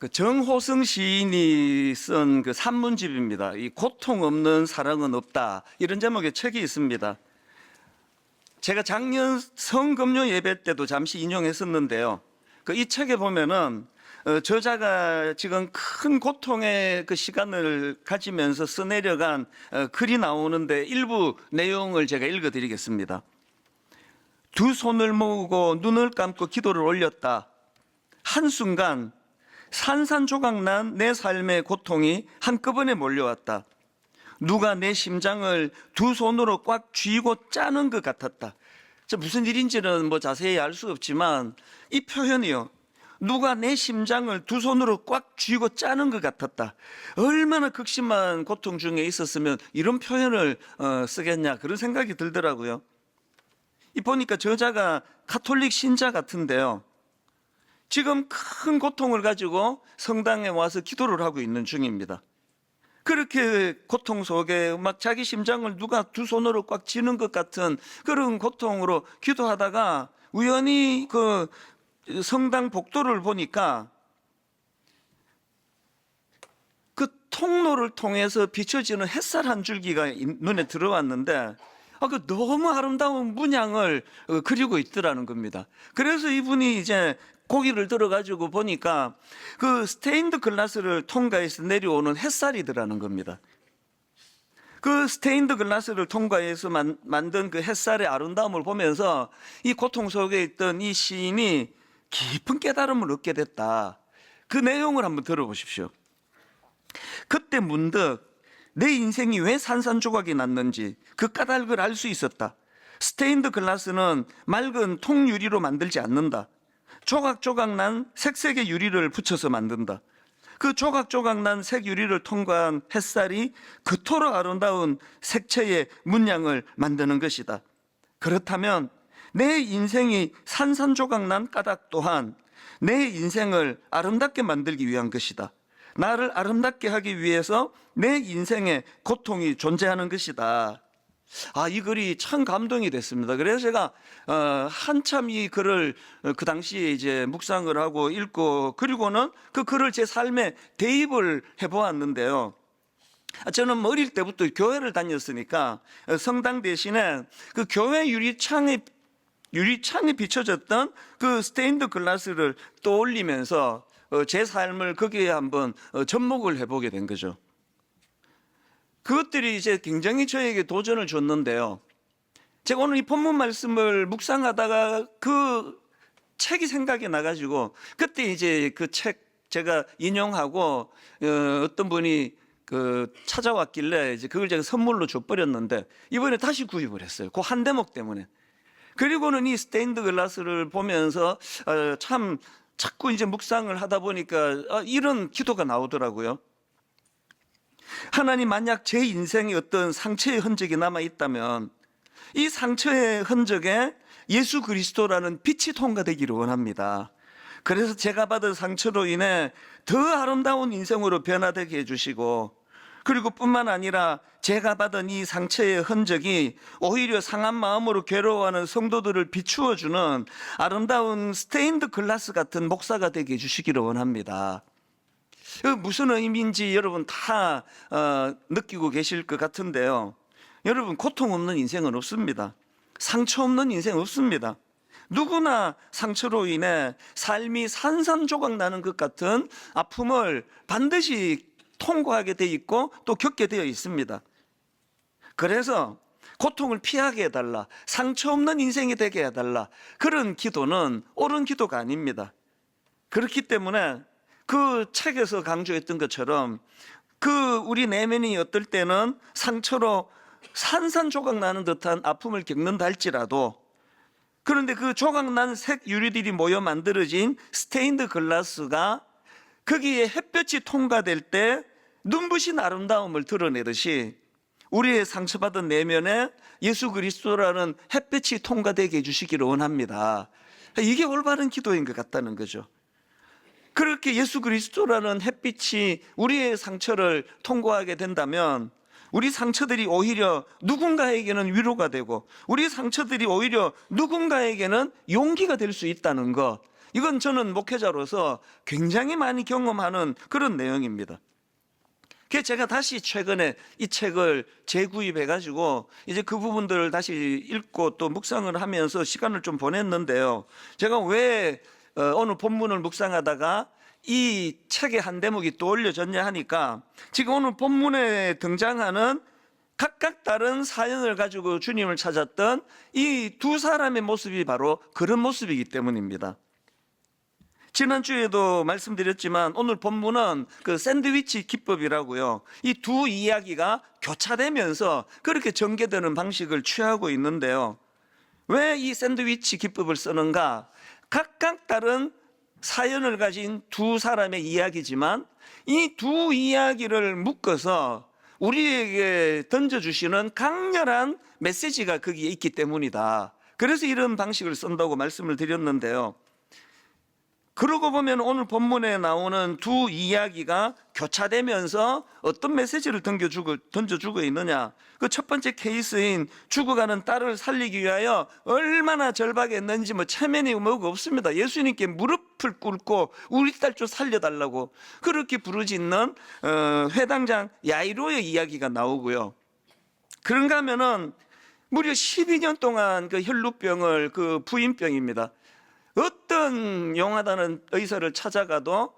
그 정호승 시인이 쓴 그 산문집입니다. 이 고통 없는 사랑은 없다, 이런 제목의 책이 있습니다. 제가 작년 성금요 예배 때도 잠시 인용했었는데요. 이 책에 보면은 저자가 지금 큰 고통의 그 시간을 가지면서 써내려간 글이 나오는데 일부 내용을 제가 읽어드리겠습니다. 두 손을 모으고 눈을 감고 기도를 올렸다. 한순간 산산조각난 내 삶의 고통이 한꺼번에 몰려왔다. 누가 내 심장을 두 손으로 꽉 쥐고 짜는 것 같았다. 무슨 일인지는 자세히 알 수 없지만 이 표현이요, 누가 내 심장을 두 손으로 꽉 쥐고 짜는 것 같았다. 얼마나 극심한 고통 중에 있었으면 이런 표현을 쓰겠냐, 그런 생각이 들더라고요. 보니까 저자가 가톨릭 신자 같은데요, 지금 큰 고통을 가지고 성당에 와서 기도를 하고 있는 중입니다. 그렇게 고통 속에 자기 심장을 누가 두 손으로 꽉 쥐는 것 같은 그런 고통으로 기도하다가 우연히 그 성당 복도를 보니까 그 통로를 통해서 비춰지는 햇살 한 줄기가 눈에 들어왔는데 그 너무 아름다운 문양을 그리고 있더라는 겁니다. 그래서 이분이 이제 고개를 들어가지고 보니까 그 스테인드 글라스를 통과해서 내려오는 햇살이더라는 겁니다. 그 스테인드 글라스를 통과해서 만든 그 햇살의 아름다움을 보면서 이 고통 속에 있던 이 시인이 깊은 깨달음을 얻게 됐다. 그 내용을 한번 들어보십시오. 그때 문득 내 인생이 왜 산산조각이 났는지 그 까닭을 알 수 있었다. 스테인드 글라스는 맑은 통유리로 만들지 않는다. 조각조각 난 색색의 유리를 붙여서 만든다. 그 조각조각 난 색 유리를 통과한 햇살이 그토록 아름다운 색채의 문양을 만드는 것이다. 그렇다면 내 인생이 산산조각 난 까닭 또한 내 인생을 아름답게 만들기 위한 것이다. 나를 아름답게 하기 위해서 내 인생에 고통이 존재하는 것이다. 이 글이 참 감동이 됐습니다. 그래서 제가 한참 이 글을 그 당시에 이제 묵상을 하고 읽고, 그리고는 그 글을 제 삶에 대입을 해보았는데요. 저는 어릴 때부터 교회를 다녔으니까 성당 대신에 그 교회 유리창에 비춰졌던 그 스테인드 글라스를 떠올리면서 제 삶을 거기에 한번 접목을 해보게 된 거죠. 그것들이 이제 굉장히 저에게 도전을 줬는데요. 제가 오늘 이 본문 말씀을 묵상하다가 그 책이 생각이 나가지고 그때 이제 그 책 제가 인용하고 어떤 분이 찾아왔길래 이제 그걸 제가 선물로 줘버렸는데 이번에 다시 구입을 했어요. 그 한 대목 때문에. 그리고는 이 스테인드 글라스를 보면서 참 자꾸 이제 묵상을 하다 보니까 이런 기도가 나오더라고요. 하나님, 만약 제 인생에 어떤 상처의 흔적이 남아있다면 이 상처의 흔적에 예수 그리스도라는 빛이 통과되기를 원합니다. 그래서 제가 받은 상처로 인해 더 아름다운 인생으로 변화되게 해주시고, 그리고 뿐만 아니라 제가 받은 이 상처의 흔적이 오히려 상한 마음으로 괴로워하는 성도들을 비추어주는 아름다운 스테인드 글라스 같은 목사가 되게 해주시기를 원합니다. 무슨 의미인지 여러분 다 느끼고 계실 것 같은데요. 여러분, 고통 없는 인생은 없습니다. 상처 없는 인생 없습니다. 누구나 상처로 인해 삶이 산산조각 나는 것 같은 아픔을 반드시 통과하게 돼 있고 또 겪게 되어 있습니다. 그래서 고통을 피하게 해달라, 상처 없는 인생이 되게 해달라, 그런 기도는 옳은 기도가 아닙니다. 그렇기 때문에 그 책에서 강조했던 것처럼 우리 내면이 어떨 때는 상처로 산산조각 나는 듯한 아픔을 겪는다 할지라도, 그런데 그 조각난 색 유리들이 모여 만들어진 스테인드 글라스가 거기에 햇볕이 통과될 때 눈부신 아름다움을 드러내듯이 우리의 상처받은 내면에 예수 그리스도라는 햇볕이 통과되게 해주시기를 원합니다. 이게 올바른 기도인 것 같다는 거죠. 그렇게 예수 그리스도라는 햇빛이 우리의 상처를 통과하게 된다면 우리 상처들이 오히려 누군가에게는 위로가 되고 우리 상처들이 오히려 누군가에게는 용기가 될 수 있다는 것, 이건 저는 목회자로서 굉장히 많이 경험하는 그런 내용입니다. 그래서 제가 다시 최근에 이 책을 재구입해가지고 이제 그 부분들을 다시 읽고 또 묵상을 하면서 시간을 좀 보냈는데요. 제가 왜 오늘 본문을 묵상하다가 이 책의 한 대목이 떠올려졌냐 하니까 지금 오늘 본문에 등장하는 각각 다른 사연을 가지고 주님을 찾았던 이 두 사람의 모습이 바로 그런 모습이기 때문입니다. 지난주에도 말씀드렸지만 오늘 본문은 그 샌드위치 기법이라고요. 이 두 이야기가 교차되면서 그렇게 전개되는 방식을 취하고 있는데요. 왜 이 샌드위치 기법을 쓰는가? 각각 다른 사연을 가진 두 사람의 이야기지만 이 두 이야기를 묶어서 우리에게 던져주시는 강렬한 메시지가 거기에 있기 때문이다. 그래서 이런 방식을 쓴다고 말씀을 드렸는데요. 그러고 보면 오늘 본문에 나오는 두 이야기가 교차되면서 어떤 메시지를 던져주고 있느냐. 그 첫 번째 케이스인 죽어가는 딸을 살리기 위하여 얼마나 절박했는지 체면이 뭐가 없습니다. 예수님께 무릎을 꿇고 우리 딸 좀 살려달라고 그렇게 부르짖는 회당장 야이로의 이야기가 나오고요. 그런가 하면은 무려 12년 동안 그 혈루병을 그 부인병입니다. 어떤 용하다는 의사를 찾아가도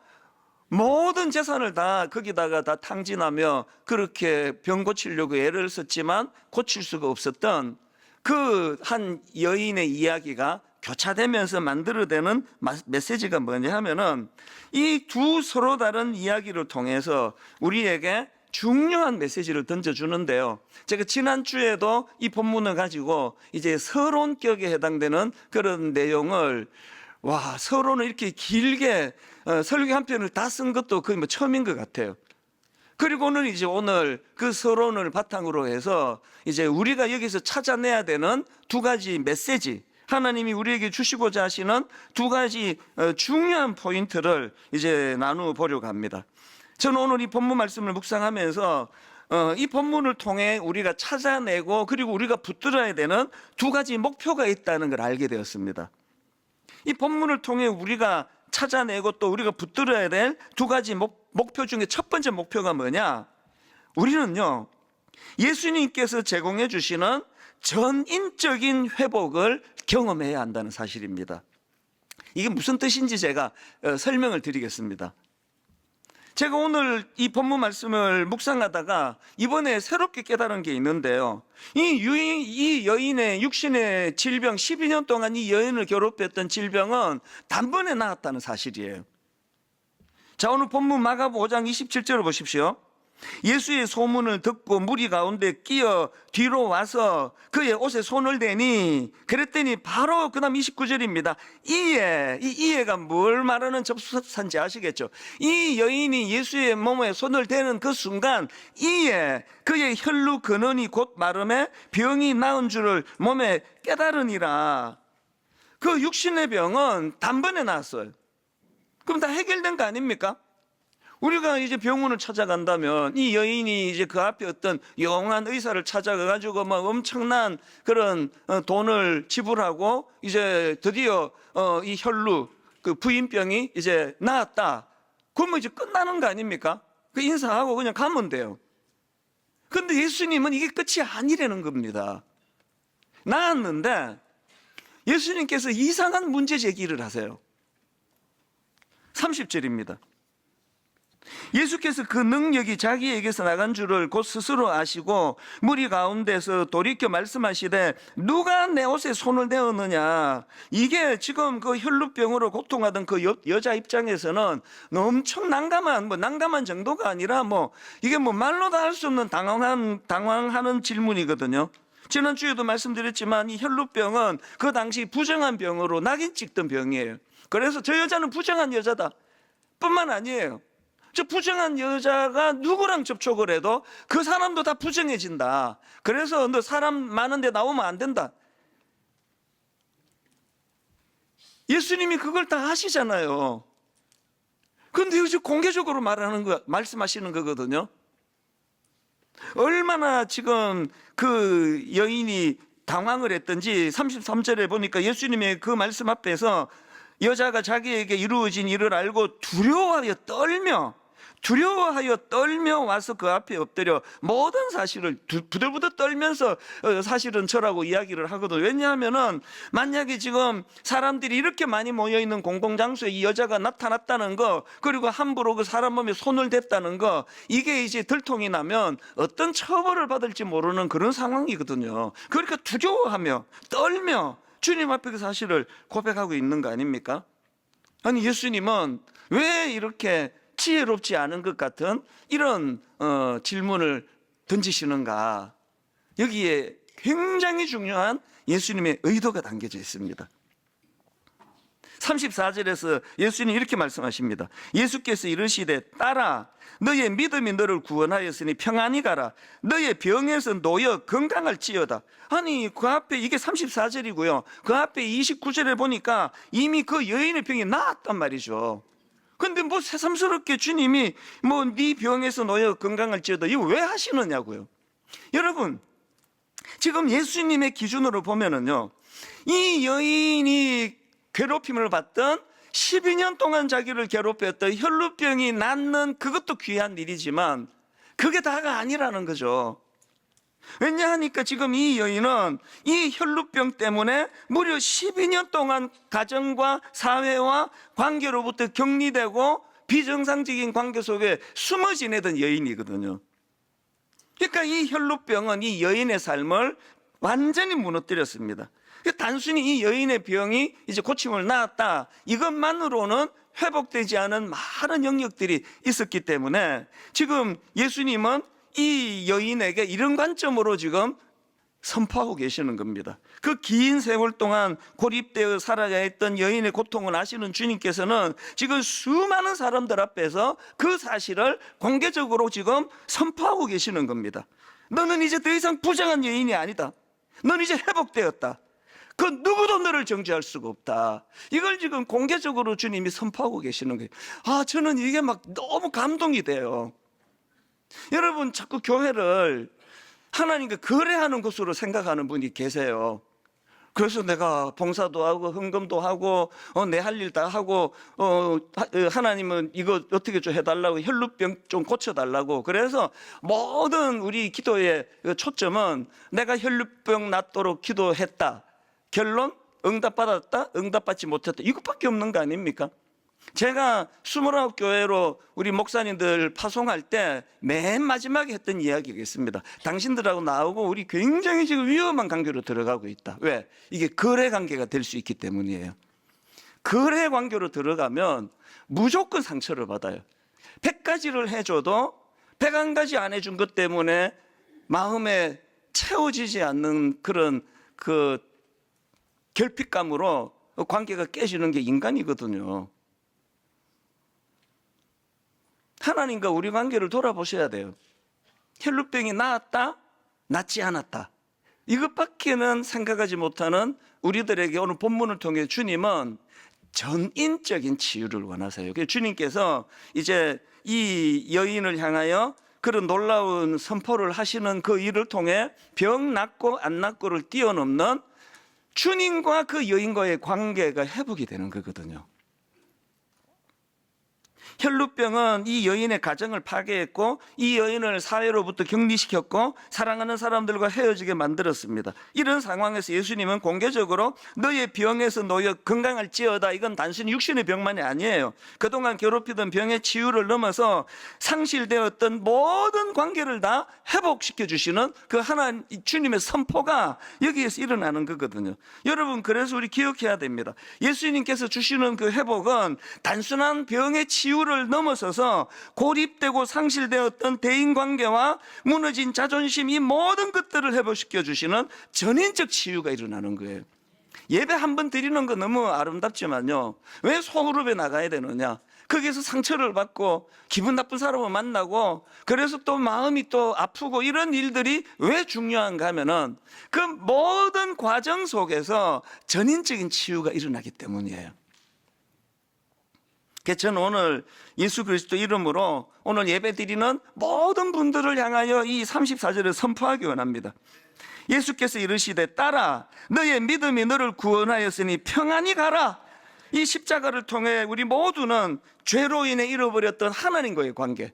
모든 재산을 다 거기다가 다 탕진하며 그렇게 병 고치려고 애를 썼지만 고칠 수가 없었던 그 한 여인의 이야기가 교차되면서 만들어내는 메시지가 뭐냐 하면은 이 두 서로 다른 이야기를 통해서 우리에게 중요한 메시지를 던져주는데요. 제가 지난주에도 이 본문을 가지고 이제 서론격에 해당되는 그런 내용을 서론을 이렇게 길게 설교 한 편을 다 쓴 것도 거의 처음인 것 같아요. 그리고는 이제 오늘 그 서론을 바탕으로 해서 이제 우리가 여기서 찾아내야 되는 두 가지 메시지, 하나님이 우리에게 주시고자 하시는 두 가지 중요한 포인트를 이제 나누어 보려고 합니다. 저는 오늘 이 본문 말씀을 묵상하면서 이 본문을 통해 우리가 찾아내고 그리고 우리가 붙들어야 되는 두 가지 목표가 있다는 걸 알게 되었습니다. 이 본문을 통해 우리가 찾아내고 또 우리가 붙들어야 될 두 가지 목표 중에 첫 번째 목표가 뭐냐? 우리는요, 예수님께서 제공해 주시는 전인적인 회복을 경험해야 한다는 사실입니다. 이게 무슨 뜻인지 제가 설명을 드리겠습니다. 제가 오늘 이 본문 말씀을 묵상하다가 이번에 새롭게 깨달은 게 있는데요. 이 여인의 육신의 질병, 12년 동안 이 여인을 괴롭혔던 질병은 단번에 나았다는 사실이에요. 자, 오늘 본문 마가복음 5장 27절을 보십시오. 예수의 소문을 듣고 무리 가운데 끼어 뒤로 와서 그의 옷에 손을 대니 그랬더니 바로 그 다음 29절입니다. 이 이해가 뭘 말하는 접수사인지 아시겠죠? 이 여인이 예수의 몸에 손을 대는 그 순간 이에 그의 혈루 근원이 곧 마름에 병이 나은 줄을 몸에 깨달으니라. 그 육신의 병은 단번에 나았어요. 그럼 다 해결된 거 아닙니까? 우리가 이제 병원을 찾아간다면 이 여인이 이제 그 앞에 어떤 영한 의사를 찾아가가지고 엄청난 그런 돈을 지불하고 이제 드디어 이 혈루 그 부인병이 이제 나았다. 그러면 이제 끝나는 거 아닙니까? 그 인사하고 그냥 가면 돼요. 그런데 예수님은 이게 끝이 아니라는 겁니다. 나았는데 예수님께서 이상한 문제 제기를 하세요. 30절입니다. 예수께서 그 능력이 자기에게서 나간 줄을 곧 스스로 아시고 무리 가운데서 돌이켜 말씀하시되 누가 내 옷에 손을 대었느냐. 이게 지금 그 혈루병으로 고통하던 그 여자 입장에서는 엄청 난감한 정도가 아니라 이게 말로 다 할 수 없는 당황하는 질문이거든요. 지난주에도 말씀드렸지만 이 혈루병은 그 당시 부정한 병으로 낙인 찍던 병이에요. 그래서 저 여자는 부정한 여자다 뿐만 아니에요. 저 부정한 여자가 누구랑 접촉을 해도 그 사람도 다 부정해진다. 그래서 너 사람 많은데 나오면 안 된다. 예수님이 그걸 다 하시잖아요. 그런데 요즘 공개적으로 말씀하시는 거거든요. 얼마나 지금 그 여인이 당황을 했던지 33절에 보니까 예수님의 그 말씀 앞에서 여자가 자기에게 이루어진 일을 알고 두려워하여 떨며 와서 그 앞에 엎드려 모든 사실을 부들부들 떨면서 사실은 저라고 이야기를 하거든요. 왜냐하면은 만약에 지금 사람들이 이렇게 많이 모여있는 공공장소에 이 여자가 나타났다는 거, 그리고 함부로 그 사람 몸에 손을 댔다는 거, 이게 이제 들통이 나면 어떤 처벌을 받을지 모르는 그런 상황이거든요. 그러니까 두려워하며 떨며 주님 앞에 그 사실을 고백하고 있는 거 아닙니까? 아니, 예수님은 왜 이렇게 지혜롭지 않은 것 같은 이런 질문을 던지시는가? 여기에 굉장히 중요한 예수님의 의도가 담겨져 있습니다. 34절에서 예수님이 이렇게 말씀하십니다. 예수께서 이르시되 딸아, 너의 믿음이 너를 구원하였으니 평안히 가라. 너의 병에서 놓여 건강할지어다. 아니, 그 앞에 이게 34절이고요. 그 앞에 29절에 보니까 이미 그 여인의 병이 나았단 말이죠. 근데 뭐 새삼스럽게 주님이 뭐 네 병에서 놓여 건강할지어다 이거 왜 하시느냐고요. 여러분, 지금 예수님의 기준으로 보면은요, 이 여인이 괴롭힘을 받던 12년 동안 자기를 괴롭혔던 혈루병이 낫는 그것도 귀한 일이지만 그게 다가 아니라는 거죠. 왜냐하니까 지금 이 여인은 이 혈루병 때문에 무려 12년 동안 가정과 사회와 관계로부터 격리되고 비정상적인 관계 속에 숨어 지내던 여인이거든요. 그러니까 이 혈루병은 이 여인의 삶을 완전히 무너뜨렸습니다. 단순히 이 여인의 병이 이제 고침을 낳았다, 이것만으로는 회복되지 않은 많은 영역들이 있었기 때문에 지금 예수님은 이 여인에게 이런 관점으로 지금 선포하고 계시는 겁니다. 그 긴 세월 동안 고립되어 살아야 했던 여인의 고통을 아시는 주님께서는 지금 수많은 사람들 앞에서 그 사실을 공개적으로 지금 선포하고 계시는 겁니다. 너는 이제 더 이상 부정한 여인이 아니다. 너는 이제 회복되었다. 그 누구도 너를 정죄할 수가 없다. 이걸 지금 공개적으로 주님이 선포하고 계시는 거예요. 저는 이게 막 너무 감동이 돼요. 여러분, 자꾸 교회를 하나님과 거래하는 곳으로 생각하는 분이 계세요. 그래서 내가 봉사도 하고 헌금도 하고 내 할 일 다 하고 하나님은 이거 어떻게 좀 해달라고, 혈루병 좀 고쳐달라고. 그래서 모든 우리 기도의 초점은 내가 혈루병 낫도록 기도했다. 결론? 응답받았다? 응답받지 못했다. 이것밖에 없는 거 아닙니까? 제가 29교회로 우리 목사님들 파송할 때 맨 마지막에 했던 이야기가 있습니다. 당신들하고 나오고 우리 굉장히 지금 위험한 관계로 들어가고 있다. 왜? 이게 거래 관계가 될 수 있기 때문이에요. 거래 관계로 들어가면 무조건 상처를 받아요. 100가지를 해줘도 101가지 안 해준 것 때문에 마음에 채워지지 않는 그런 그 결핍감으로 관계가 깨지는 게 인간이거든요. 하나님과 우리 관계를 돌아보셔야 돼요. 혈루병이 나았다? 낫지 않았다? 이것밖에는 생각하지 못하는 우리들에게 오늘 본문을 통해 주님은 전인적인 치유를 원하세요. 그래서 주님께서 이제 이 여인을 향하여 그런 놀라운 선포를 하시는 그 일을 통해 병 낫고 안 낫고를 뛰어넘는 주님과 그 여인과의 관계가 회복이 되는 거거든요. 혈루병은 이 여인의 가정을 파괴했고 이 여인을 사회로부터 격리시켰고 사랑하는 사람들과 헤어지게 만들었습니다. 이런 상황에서 예수님은 공개적으로 너의 병에서 놓여 건강할지어다, 이건 단순히 육신의 병만이 아니에요. 그동안 괴롭히던 병의 치유를 넘어서 상실되었던 모든 관계를 다 회복시켜 주시는 그 하나님 주님의 선포가 여기에서 일어나는 거거든요. 여러분, 그래서 우리 기억해야 됩니다. 예수님께서 주시는 그 회복은 단순한 병의 치유를 넘어서서 고립되고 상실되었던 대인관계와 무너진 자존심, 이 모든 것들을 회복시켜 주시는 전인적 치유가 일어나는 거예요. 예배 한 번 드리는 거 너무 아름답지만요, 왜 소그룹에 나가야 되느냐? 거기에서 상처를 받고 기분 나쁜 사람을 만나고 그래서 또 마음이 또 아프고 이런 일들이 왜 중요한가 하면은 그 모든 과정 속에서 전인적인 치유가 일어나기 때문이에요. 그래서 저는 오늘 예수 그리스도 이름으로 오늘 예배 드리는 모든 분들을 향하여 이 34절을 선포하기 원합니다. 예수께서 이르시되 딸아, 너의 믿음이 너를 구원하였으니 평안히 가라. 이 십자가를 통해 우리 모두는 죄로 인해 잃어버렸던 하나님과의 관계,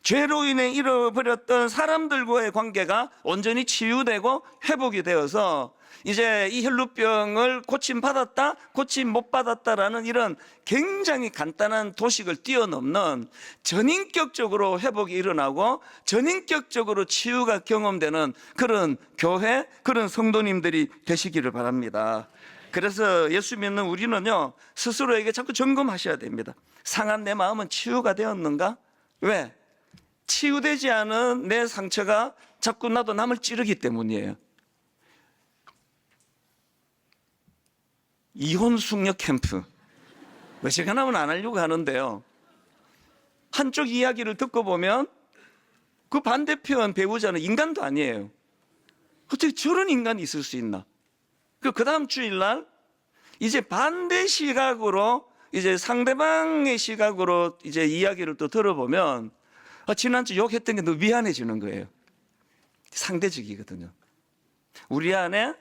죄로 인해 잃어버렸던 사람들과의 관계가 온전히 치유되고 회복이 되어서 이제 이 혈루병을 고침받았다, 고침 못 받았다라는 이런 굉장히 간단한 도식을 뛰어넘는 전인격적으로 회복이 일어나고 전인격적으로 치유가 경험되는 그런 교회, 그런 성도님들이 되시기를 바랍니다. 그래서 예수 믿는 우리는요, 스스로에게 자꾸 점검하셔야 됩니다. 상한 내 마음은 치유가 되었는가? 왜? 치유되지 않은 내 상처가 자꾸 나도 남을 찌르기 때문이에요. 이혼 숙녀 캠프, 어지간하면 안 하려고 하는데요, 한쪽 이야기를 듣고 보면 그 반대편 배우자는 인간도 아니에요. 어떻게 저런 인간이 있을 수 있나? 그 다음 주일날 이제 반대 시각으로, 이제 상대방의 시각으로 이제 이야기를 또 들어보면 지난주 욕했던 게 너무 미안해지는 거예요. 상대적이거든요. 우리 안에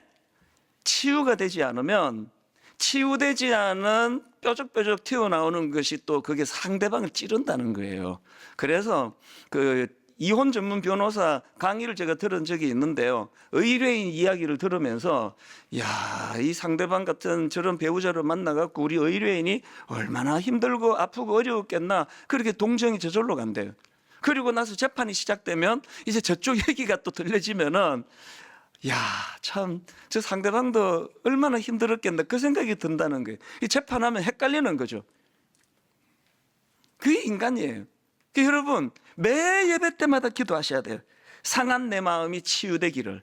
치유가 되지 않으면, 치유되지 않은 뾰족뾰족 튀어나오는 것이 또 그게 상대방을 찌른다는 거예요. 그래서 그 이혼 전문 변호사 강의를 제가 들은 적이 있는데요, 의뢰인 이야기를 들으면서 야, 이 상대방 같은 저런 배우자를 만나갖고 우리 의뢰인이 얼마나 힘들고 아프고 어려웠겠나, 그렇게 동정이 저절로 간대요. 그리고 나서 재판이 시작되면 이제 저쪽 얘기가 또 들려지면은 야, 참 저 상대방도 얼마나 힘들었겠나, 그 생각이 든다는 거예요. 이 재판하면 헷갈리는 거죠. 그게 인간이에요. 여러분, 매 예배 때마다 기도하셔야 돼요. 상한 내 마음이 치유되기를.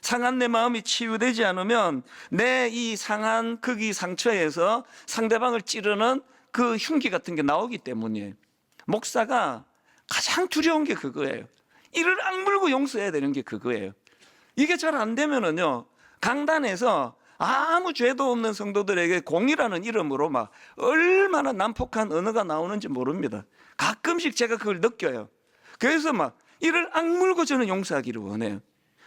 상한 내 마음이 치유되지 않으면 내 이 상한 거기 상처에서 상대방을 찌르는 그 흉기 같은 게 나오기 때문이에요. 목사가 가장 두려운 게 그거예요. 이를 악물고 용서해야 되는 게 그거예요. 이게 잘 안 되면은요, 강단에서 아무 죄도 없는 성도들에게 공이라는 이름으로 막 얼마나 난폭한 언어가 나오는지 모릅니다. 가끔씩 제가 그걸 느껴요. 그래서 막 이를 악물고 저는 용서하기를 원해요.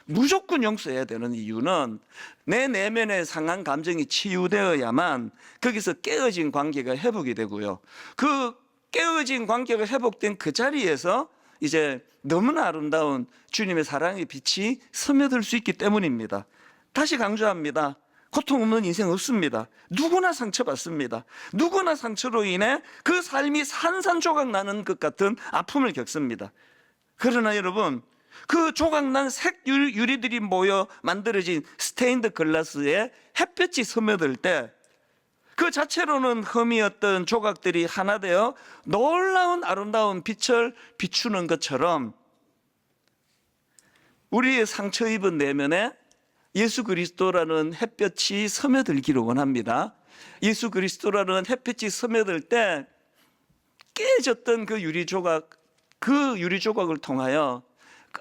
무조건 용서해야 되는 이유는 내 내면의 상한 감정이 치유되어야만 거기서 깨어진 관계가 회복이 되고요, 그 깨어진 관계가 회복된 그 자리에서 이제 너무나 아름다운 주님의 사랑의 빛이 스며들 수 있기 때문입니다. 다시 강조합니다. 고통 없는 인생 없습니다. 누구나 상처받습니다. 누구나 상처로 인해 그 삶이 산산조각 나는 것 같은 아픔을 겪습니다. 그러나 여러분, 그 조각난 색 유리들이 모여 만들어진 스테인드 글라스에 햇볕이 스며들 때 그 자체로는 흠이었던 조각들이 하나 되어 놀라운 아름다운 빛을 비추는 것처럼 우리의 상처 입은 내면에 예수 그리스도라는 햇볕이 스며들기를 원합니다. 예수 그리스도라는 햇빛이 스며들 때 깨졌던 그 유리조각, 그 유리조각을 통하여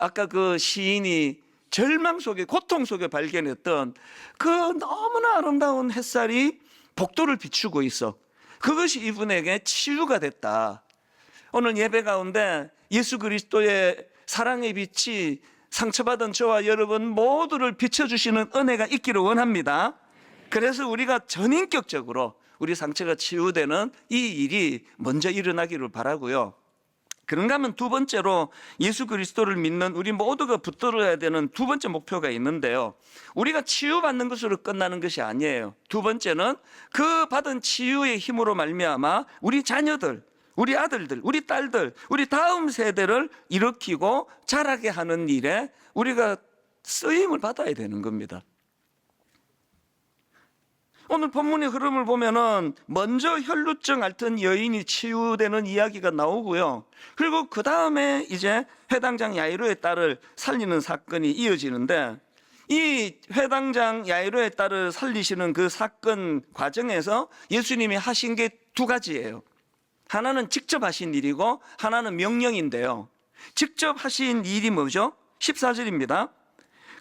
아까 그 시인이 절망 속에, 고통 속에 발견했던 그 너무나 아름다운 햇살이 복도를 비추고 있어. 그것이 이분에게 치유가 됐다. 오늘 예배 가운데 예수 그리스도의 사랑의 빛이 상처받은 저와 여러분 모두를 비춰주시는 은혜가 있기를 원합니다. 그래서 우리가 전인격적으로 우리 상처가 치유되는 이 일이 먼저 일어나기를 바라고요. 그런가 하면 두 번째로 예수 그리스도를 믿는 우리 모두가 붙들어야 되는 두 번째 목표가 있는데요, 우리가 치유받는 것으로 끝나는 것이 아니에요. 두 번째는 그 받은 치유의 힘으로 말미암아 우리 자녀들, 우리 아들들, 우리 딸들, 우리 다음 세대를 일으키고 자라게 하는 일에 우리가 쓰임을 받아야 되는 겁니다. 오늘 본문의 흐름을 보면은 먼저 혈루증 앓던 여인이 치유되는 이야기가 나오고요, 그리고 그 다음에 이제 회당장 야이로의 딸을 살리는 사건이 이어지는데, 이 회당장 야이로의 딸을 살리시는 그 사건 과정에서 예수님이 하신 게 두 가지예요. 하나는 직접 하신 일이고 하나는 명령인데요, 직접 하신 일이 뭐죠? 14절입니다.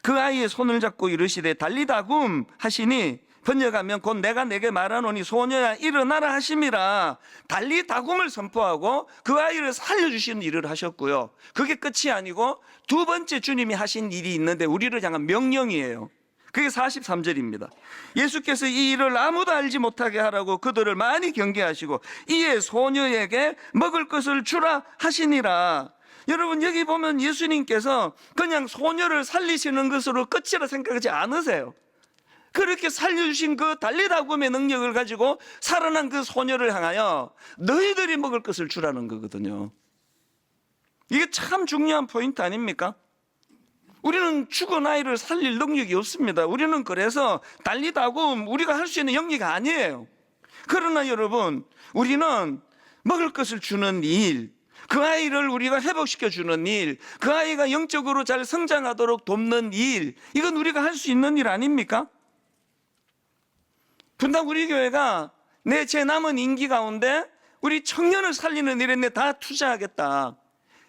그 아이의 손을 잡고 이르시되 달리다굼 하시니 번역하면 곧 내가 내게 말하노니 소녀야 일어나라 하심이라. 달리다굼을 선포하고 그 아이를 살려주시는 일을 하셨고요, 그게 끝이 아니고 두 번째 주님이 하신 일이 있는데 우리를 향한 명령이에요. 그게 43절입니다. 예수께서 이 일을 아무도 알지 못하게 하라고 그들을 많이 경계하시고 이에 소녀에게 먹을 것을 주라 하시니라. 여러분, 여기 보면 예수님께서 그냥 소녀를 살리시는 것으로 끝이라 생각하지 않으세요. 그렇게 살려주신 그 달리다굼의 능력을 가지고 살아난 그 소녀를 향하여 너희들이 먹을 것을 주라는 거거든요. 이게 참 중요한 포인트 아닙니까? 우리는 죽은 아이를 살릴 능력이 없습니다. 우리는 그래서 달리다굼 우리가 할 수 있는 영역이 아니에요. 그러나 여러분, 우리는 먹을 것을 주는 일, 그 아이를 우리가 회복시켜 주는 일, 그 아이가 영적으로 잘 성장하도록 돕는 일, 이건 우리가 할 수 있는 일 아닙니까? 분당 우리 교회가 제 남은 임기 가운데 우리 청년을 살리는 일에 내 다 투자하겠다.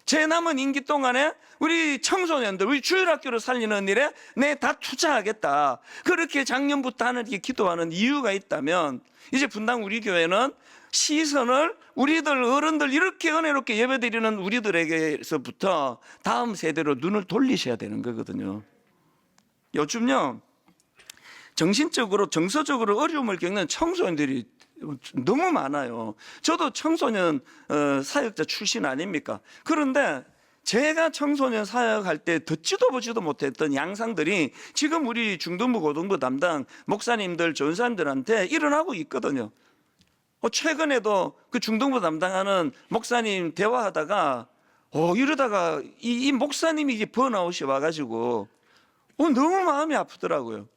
제 남은 임기 동안에 우리 청소년들, 우리 주일학교를 살리는 일에 내 다 투자하겠다. 그렇게 작년부터 하나님께 기도하는 이유가 있다면, 이제 분당 우리 교회는 시선을 우리들 어른들 이렇게 은혜롭게 예배드리는 우리들에게서부터 다음 세대로 눈을 돌리셔야 되는 거거든요. 요즘요, 정신적으로 정서적으로 어려움을 겪는 청소년들이 너무 많아요. 저도 청소년 사역자 출신 아닙니까? 그런데 제가 청소년 사역할 때 듣지도 보지도 못했던 양상들이 지금 우리 중등부 고등부 담당 목사님들 전사님들한테 일어나고 있거든요. 최근에도 그 중등부 담당하는 목사님 대화하다가 이러다가 이 목사님이 이제 번아웃이 와가지고 너무 마음이 아프더라고요.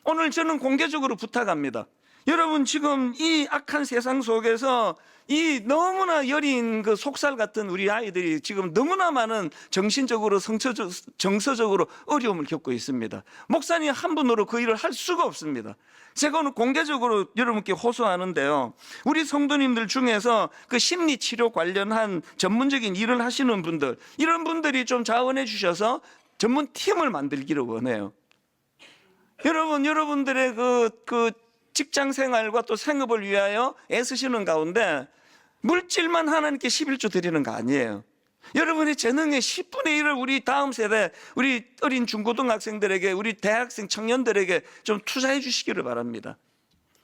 오늘 저는 공개적으로 부탁합니다. 여러분, 지금 이 악한 세상 속에서 이 너무나 여린 그 속살 같은 우리 아이들이 지금 너무나 많은 정신적으로 정서적으로 어려움을 겪고 있습니다. 목사님 한 분으로 그 일을 할 수가 없습니다. 제가 오늘 공개적으로 여러분께 호소하는데요, 우리 성도님들 중에서 그 심리치료 관련한 전문적인 일을 하시는 분들, 이런 분들이 좀 자원해 주셔서 전문 팀을 만들기를 원해요. 여러분, 여러분들의 그 직장 생활과 또 생업을 위하여 애쓰시는 가운데 물질만 하나님께 11조 드리는 거 아니에요. 여러분의 재능의 10분의 1을 우리 다음 세대, 우리 어린 중고등학생들에게, 우리 대학생 청년들에게 좀 투자해 주시기를 바랍니다.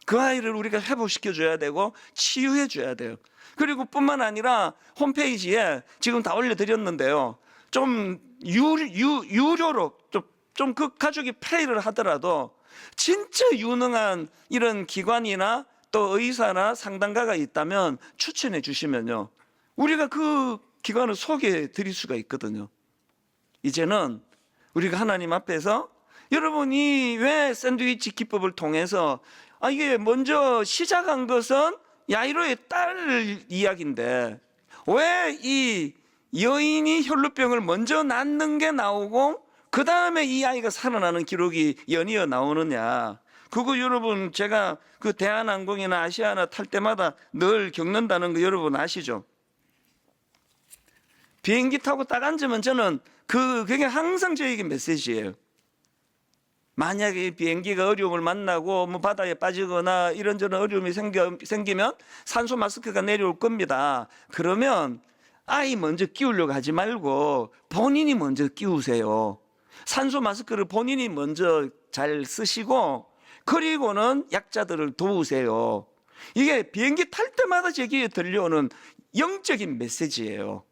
그 아이를 우리가 회복시켜 줘야 되고 치유해 줘야 돼요. 그리고 뿐만 아니라 홈페이지에 지금 다 올려드렸는데요, 좀 유료로 좀 그 가족이 페이를 하더라도 진짜 유능한 이런 기관이나 또 의사나 상담가가 있다면 추천해 주시면요, 우리가 그 기관을 소개해 드릴 수가 있거든요. 이제는 우리가 하나님 앞에서, 여러분이 왜 샌드위치 기법을 통해서 이게 먼저 시작한 것은 야이로의 딸 이야기인데 왜 이 여인이 혈루병을 먼저 낳는 게 나오고 그 다음에 이 아이가 살아나는 기록이 연이어 나오느냐. 그거 여러분, 제가 그 대한항공이나 아시아나 탈 때마다 늘 겪는다는 거 여러분 아시죠? 비행기 타고 딱 앉으면 저는 그게 항상 저에게 메시지예요. 만약에 비행기가 어려움을 만나고 바다에 빠지거나 이런저런 어려움이 생기면 산소 마스크가 내려올 겁니다. 그러면 아이 먼저 끼우려고 하지 말고 본인이 먼저 끼우세요. 산소 마스크를 본인이 먼저 잘 쓰시고, 그리고는 약자들을 도우세요. 이게 비행기 탈 때마다 제게 들려오는 영적인 메시지예요.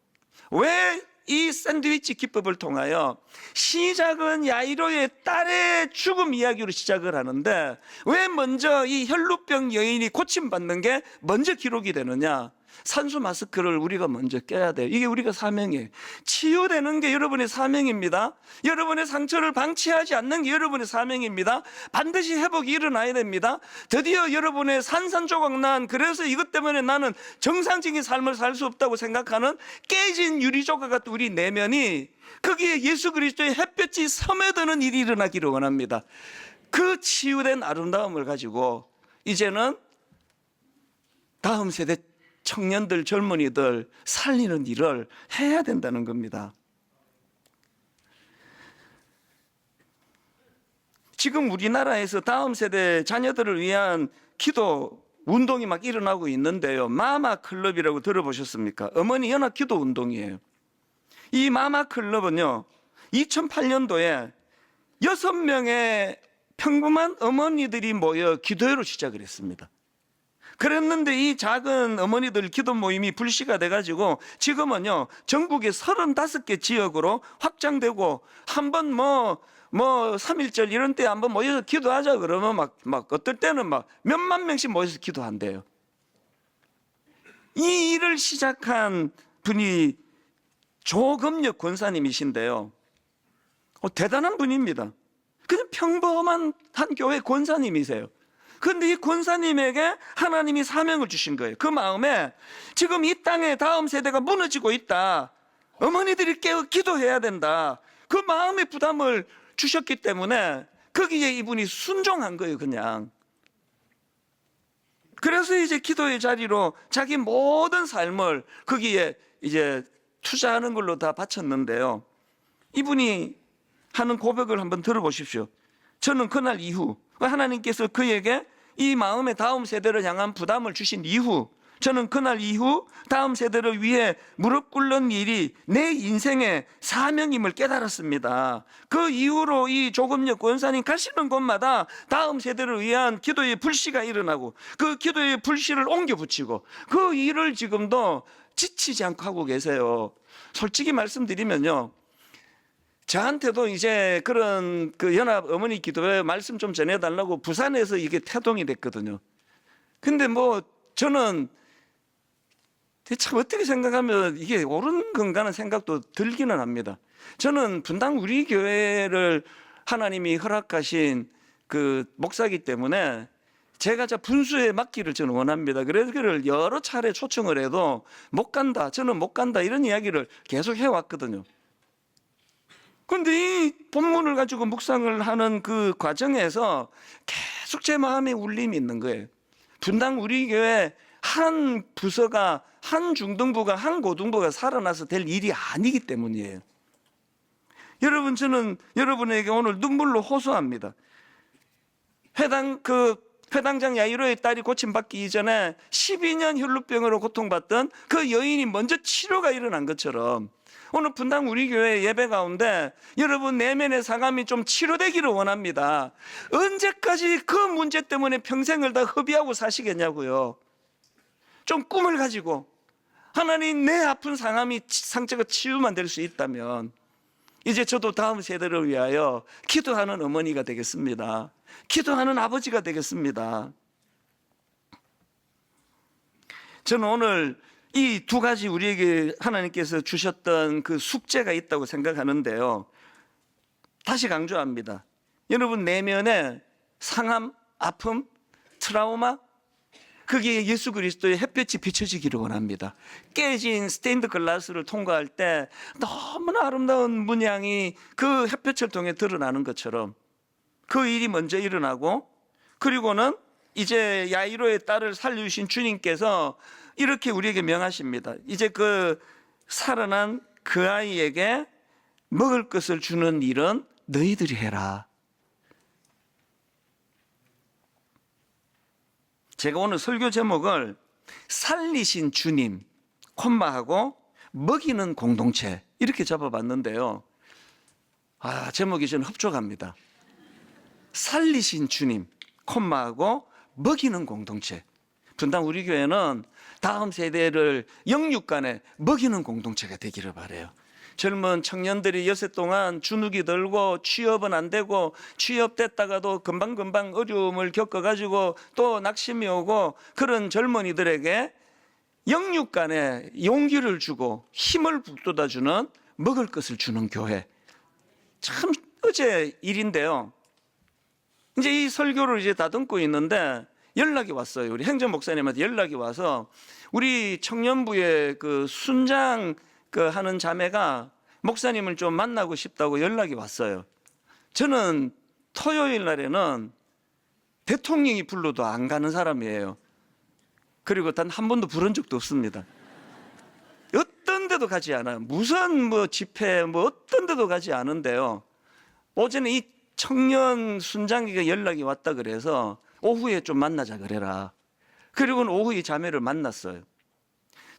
왜 이 샌드위치 기법을 통하여 시작은 야이로의 딸의 죽음 이야기로 시작을 하는데 왜 먼저 이 혈루병 여인이 고침받는 게 먼저 기록이 되느냐? 산소 마스크를 우리가 먼저 껴야 돼요. 이게 우리가 사명이에요. 치유되는 게 여러분의 사명입니다. 여러분의 상처를 방치하지 않는 게 여러분의 사명입니다. 반드시 회복이 일어나야 됩니다. 드디어 여러분의 산산조각난, 그래서 이것 때문에 나는 정상적인 삶을 살 수 없다고 생각하는 깨진 유리조각 같은 우리 내면이, 거기에 예수 그리스도의 햇볕이 스며드는 일이 일어나기를 원합니다. 그 치유된 아름다움을 가지고 이제는 다음 세대 청년들, 젊은이들 살리는 일을 해야 된다는 겁니다. 지금 우리나라에서 다음 세대 자녀들을 위한 기도 운동이 막 일어나고 있는데요, 마마 클럽이라고 들어보셨습니까? 어머니 연합 기도 운동이에요. 이 마마 클럽은요, 2008년도에 6명의 평범한 어머니들이 모여 기도회로 시작을 했습니다. 그랬는데 이 작은 어머니들 기도 모임이 불씨가 돼가지고 지금은요 전국의 35개 지역으로 확장되고 한번 뭐 3.1절 이런 때 한번 모여서 기도하자 그러면 막 어떨 때는 막 몇만 명씩 모여서 기도한대요. 이 일을 시작한 분이 조금역 권사님이신데요. 대단한 분입니다. 그냥 평범한 한 교회 권사님이세요. 그런데 이 권사님에게 하나님이 사명을 주신 거예요. 그 마음에 지금 이 땅에 다음 세대가 무너지고 있다. 어머니들이 깨어 기도해야 된다. 그 마음의 부담을 주셨기 때문에 거기에 이분이 순종한 거예요, 그냥. 그래서 이제 기도의 자리로 자기 모든 삶을 거기에 이제 투자하는 걸로 다 바쳤는데요. 이분이 하는 고백을 한번 들어보십시오. 저는 그날 이후 하나님께서 그에게 이 마음의 다음 세대를 향한 부담을 주신 이후 저는 그날 이후 다음 세대를 위해 무릎 꿇는 일이 내 인생의 사명임을 깨달았습니다. 그 이후로 이 조금역 권사님 가시는 곳마다 다음 세대를 위한 기도의 불씨가 일어나고 그 기도의 불씨를 옮겨 붙이고 그 일을 지금도 지치지 않고 하고 계세요. 솔직히 말씀드리면요, 저한테도 이제 그런 그 연합 어머니 기도회 말씀 좀 전해달라고 부산에서 이게 태동이 됐거든요. 근데 뭐 저는 참 어떻게 생각하면 이게 옳은 건가는 생각도 들기는 합니다. 저는 분당 우리 교회를 하나님이 허락하신 그 목사이기 때문에 제가 분수에 맡기를 저는 원합니다. 그래서 그를 여러 차례 초청을 해도 못 간다, 저는 못 간다 이런 이야기를 계속 해왔거든요. 그런데 이 본문을 가지고 묵상을 하는 그 과정에서 계속 제 마음에 울림이 있는 거예요. 분당 우리 교회 한 부서가, 한 중등부가, 한 고등부가 살아나서 될 일이 아니기 때문이에요. 여러분, 저는 여러분에게 오늘 눈물로 호소합니다. 회당장 야이로의 딸이 고침받기 이전에 12년 혈루병으로 고통받던 그 여인이 먼저 치료가 일어난 것처럼 오늘 분당 우리 교회 예배 가운데 여러분 내면의 상함이 좀 치료되기를 원합니다. 언제까지 그 문제 때문에 평생을 다 허비하고 사시겠냐고요. 좀 꿈을 가지고 하나님 내 아픈 상처가 치유만 될 수 있다면 이제 저도 다음 세대를 위하여 기도하는 어머니가 되겠습니다. 기도하는 아버지가 되겠습니다. 저는 오늘 이 두 가지 우리에게 하나님께서 주셨던 그 숙제가 있다고 생각하는데요. 다시 강조합니다. 여러분 내면에 상함, 아픔, 트라우마, 그게 예수 그리스도의 햇볕이 비춰지기를 원합니다. 깨진 스테인드 글라스를 통과할 때 너무나 아름다운 문양이 그 햇볕을 통해 드러나는 것처럼 그 일이 먼저 일어나고, 그리고는 이제 야이로의 딸을 살려주신 주님께서 이렇게 우리에게 명하십니다. 이제 그 살아난 그 아이에게 먹을 것을 주는 일은 너희들이 해라. 제가 오늘 설교 제목을 살리신 주님, 콤마하고 먹이는 공동체 이렇게 잡아봤는데요. 제목이 저는 흡족합니다. 살리신 주님, 콤마하고 먹이는 공동체. 분당 우리 교회는 다음 세대를 영육간에 먹이는 공동체가 되기를 바라요. 젊은 청년들이 여세 동안 주눅이 들고 취업은 안 되고 취업됐다가도 금방금방 어려움을 겪어가지고 또 낙심이 오고 그런 젊은이들에게 영육간에 용기를 주고 힘을 북돋아주는 먹을 것을 주는 교회. 참 어제 일인데요. 이제 이 설교를 이제 다듬고 있는데 연락이 왔어요. 우리 행정 목사님한테 연락이 와서 우리 청년부의 그 순장 하는 자매가 목사님을 좀 만나고 싶다고 연락이 왔어요. 저는 토요일 날에는 대통령이 불러도 안 가는 사람이에요. 그리고 단 한 번도 부른 적도 없습니다. 어떤 데도 가지 않아요. 무슨 집회 어떤 데도 가지 않은데요. 어제는 이 청년 순장에게 연락이 왔다 그래서 오후에 좀 만나자 그래라. 그리고는 오후에 자매를 만났어요.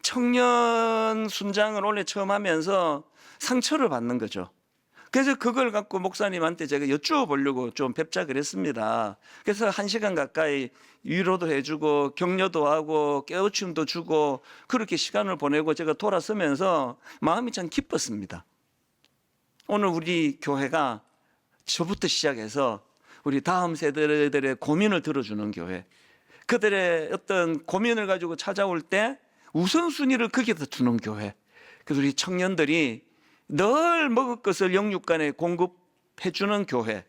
청년 순장을 원래 처음 하면서 상처를 받는 거죠. 그래서 그걸 갖고 목사님한테 제가 여쭈어보려고 좀 뵙자 그랬습니다. 그래서 1시간 가까이 위로도 해주고 격려도 하고 깨우침도 주고 그렇게 시간을 보내고 제가 돌아서면서 마음이 참 기뻤습니다. 오늘 우리 교회가 저부터 시작해서 우리 다음 세대들의 고민을 들어주는 교회, 그들의 어떤 고민을 가지고 찾아올 때 우선순위를 거기에다 두는 교회, 그래서 우리 청년들이 늘 먹을 것을 영육간에 공급해주는 교회,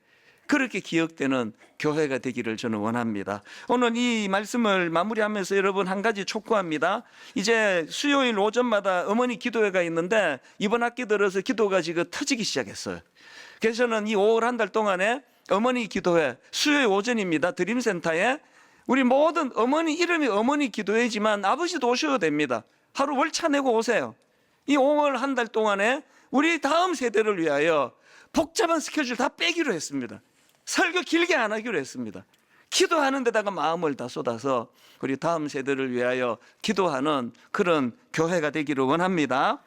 그렇게 기억되는 교회가 되기를 저는 원합니다. 오늘 이 말씀을 마무리하면서 여러분 한 가지 촉구합니다. 이제 수요일 오전마다 어머니 기도회가 있는데 이번 학기 들어서 기도가 지금 터지기 시작했어요. 그래서 저는 이 5월 한 달 동안에 어머니 기도회 수요일 오전입니다. 드림센터에 우리 모든 어머니, 이름이 어머니 기도회지만 아버지도 오셔도 됩니다. 하루 월차 내고 오세요. 이 5월 한 달 동안에 우리 다음 세대를 위하여 복잡한 스케줄 다 빼기로 했습니다. 설교 길게 안 하기로 했습니다. 기도하는 데다가 마음을 다 쏟아서 우리 다음 세대를 위하여 기도하는 그런 교회가 되기를 원합니다.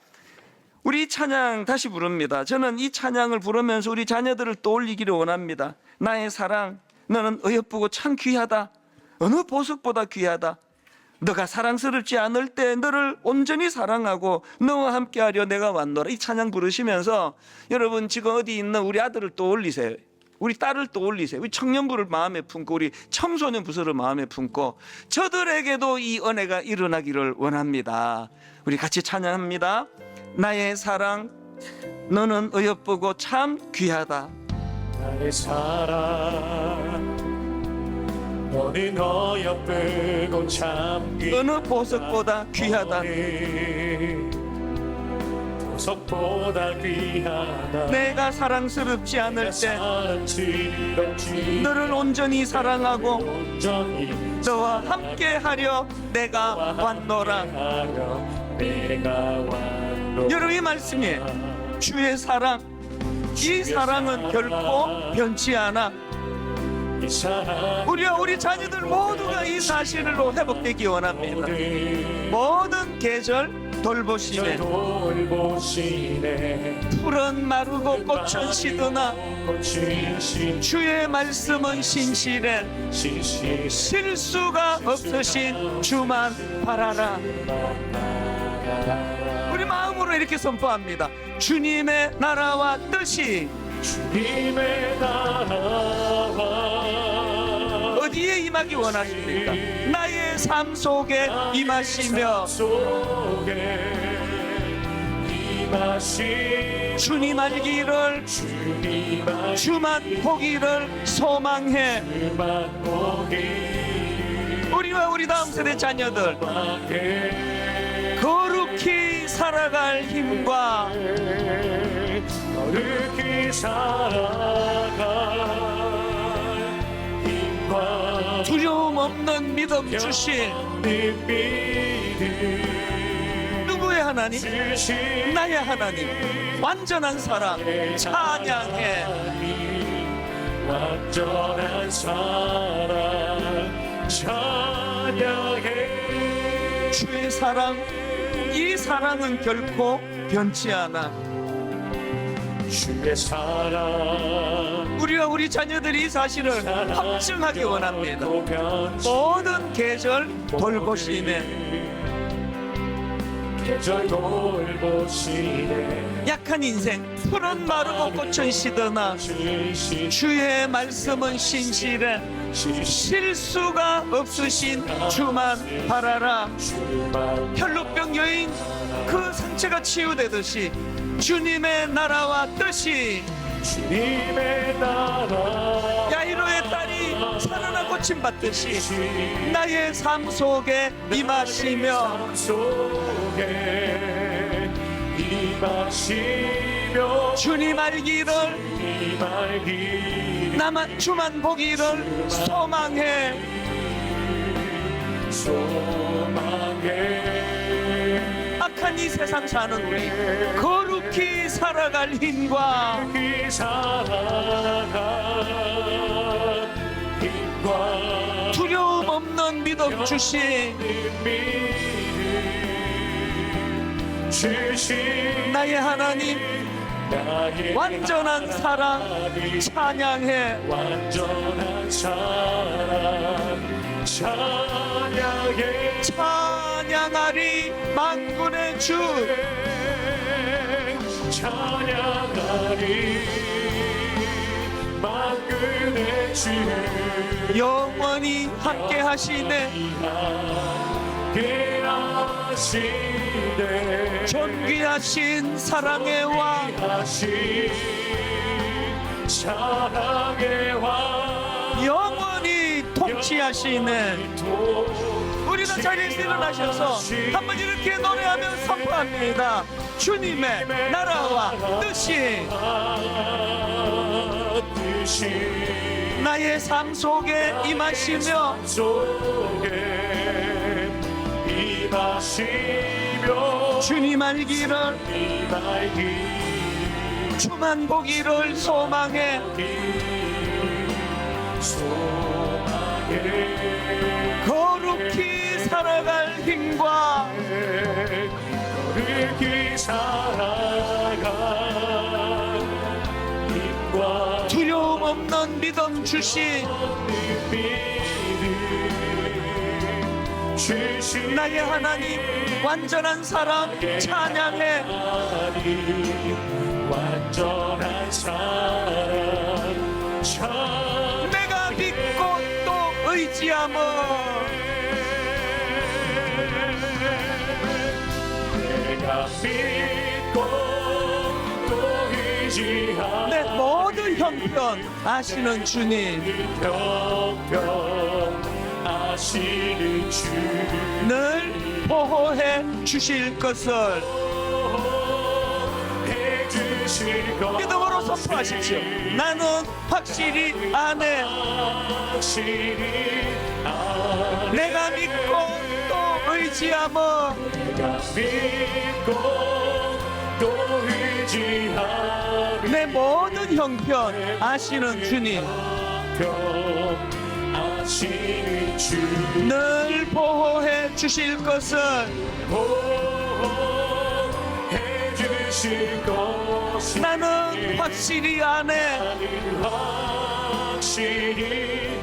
우리 찬양 다시 부릅니다. 저는 이 찬양을 부르면서 우리 자녀들을 떠올리기를 원합니다. 나의 사랑, 너는 어여쁘고 참 귀하다. 어느 보석보다 귀하다. 너가 사랑스럽지 않을 때 너를 온전히 사랑하고 너와 함께하려 내가 왔노라. 이 찬양 부르시면서 여러분 지금 어디 있는 우리 아들을 떠올리세요. 우리 딸을 떠올리세요. 우리 청년부를 마음에 품고 우리 청소년 부서를 마음에 품고 저들에게도 이 은혜가 일어나기를 원합니다. 우리 같이 찬양합니다. 나의 사랑, 너는 어여쁘고 참 귀하다. 나의 사랑, 너는 어여쁘고 참 귀하다. 어느 보석보다 귀하다. 보석보다 귀하다. 내가 사랑스럽지 않을 때 너를 온전히 사랑하고 너와 함께하려 내가 왔노라. 여러분 이 말씀이에요. 주의 사랑, 이 사랑은 결코 변치 않아. 우리와 우리 자녀들 모두가 이 사실로 회복되기 원합니다. 모든 계절 돌보시네. 풀은 마르고 꽃은 시드나 주의 말씀은 신실해. 실수가 없으신 주만 바라라. 우리 마음으로 이렇게 선포합니다. 주님의 나라와 뜻이 주님의 나라와 어디에 임하기 원하십니까? 나의 삶 속에 임하시며 주님 알기를 주만 보기를 소망해. 우리와 우리 다음 세대 자녀들 거룩히 살아갈 힘과 거룩히 살아갈 힘과 두려움 없는 믿음 주신 누구의 하나님? 나의 하나님. 완전한 사랑 찬양해. 완전한 사랑 찬양해. 주의 사랑, 이 사랑은 결코 변치 않아. 주의 사랑 우리와 우리 자녀들이 이 사실을 확증하기 원합니다. 모든 계절 돌보시네. 계절 돌보시네. 약한 인생 풀은 마르고 꽃은 시드나 주의 말씀은 신실해. 실수가 없으신 주만 바라라. 혈루병 여인 그 상처가 치유되듯이 주님의 나라와 뜻이 주님의 나라 야이로의 딸이 살아나 고침받듯이 나의 삶 속에 임하시며 속에 임하시며 주님 알기를 나만 주만 보기를 소망해. 악한 이 세상 사는 우리 거룩히 살아갈 힘과 두려움 없는 믿음 주신 나의 하나님, 나의 완전한 사랑 찬양해. 완전한 사랑 찬양해. 찬양하리 만군의 주. 찬양하리 만군의 주. 영원히 함께 하시네. 함께 하시네. 존귀하신 사랑의 왕. 하신 사랑의 왕. 영원히 통치하시네. 우리는 자리에서 일어나셔서 한번 이렇게 노래하며 선포합니다. 주님의 나라와 뜻이 나의 삶 속에 임하시며 속에 임하시며 주님 알기를 임하기 주만 보기를 소망해. 소망해. 거룩히 살아갈 힘과 거룩히 살아갈 힘과 두려움 없는 믿음 주신 나의 하나님 완전한 사랑 찬양해. 완전한 사랑 찬양. 내가 믿고 또 의지하며 내가 믿고 또 의지하는 내 모든 형편 아시는 주님 형편 아시는 주. 늘 보호해 주실 것을 해주실 것. 믿음으로 선포하십시오. 나는 확실히 안해. 확실히 아네. 내가 믿고 또 의지하며 내가 믿고 또 의지하는 내 모든 형편 아시는 주님 편 아시는 주. 늘 보호해 주실 것을 보호해 주실 것이 나는 확실히 안해. 확실히